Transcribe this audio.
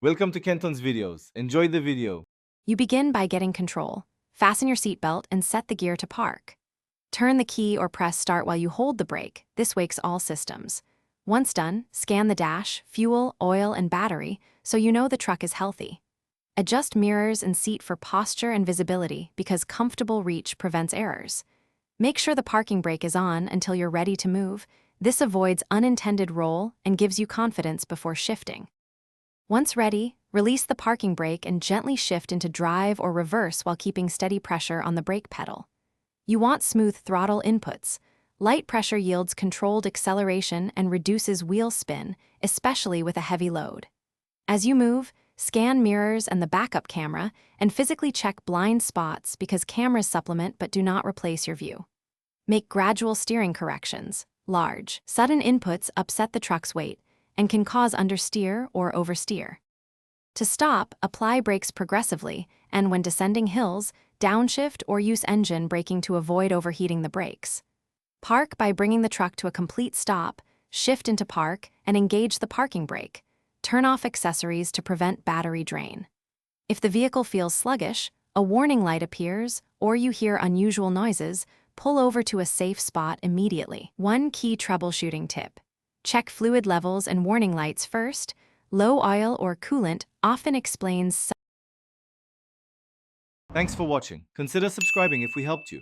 Welcome to Kenton's videos. Enjoy the video. You begin by getting control. Fasten your seatbelt and set the gear to park. Turn the key or press start while you hold the brake. This wakes all systems. Once done, scan the dash, fuel, oil, and battery so you know the truck is healthy. Adjust mirrors and seat for posture and visibility because comfortable reach prevents errors. Make sure the parking brake is on until you're ready to move. This avoids unintended roll and gives you confidence before shifting. Once ready, release the parking brake and gently shift into drive or reverse while keeping steady pressure on the brake pedal. You want smooth throttle inputs. Light pressure yields controlled acceleration and reduces wheel spin, especially with a heavy load. As you move, scan mirrors and the backup camera and physically check blind spots because cameras supplement but do not replace your view. Make gradual steering corrections. Large, sudden inputs upset the truck's weight and can cause understeer or oversteer. To stop, apply brakes progressively, and when descending hills, downshift or use engine braking to avoid overheating the brakes. Park by bringing the truck to a complete stop, shift into park, and engage the parking brake. Turn off accessories to prevent battery drain. If the vehicle feels sluggish, a warning light appears, or you hear unusual noises, pull over to a safe spot immediately. One key troubleshooting tip: check fluid levels and warning lights first. Low oil or coolant often explains. Thanks for watching. Consider subscribing if we helped you.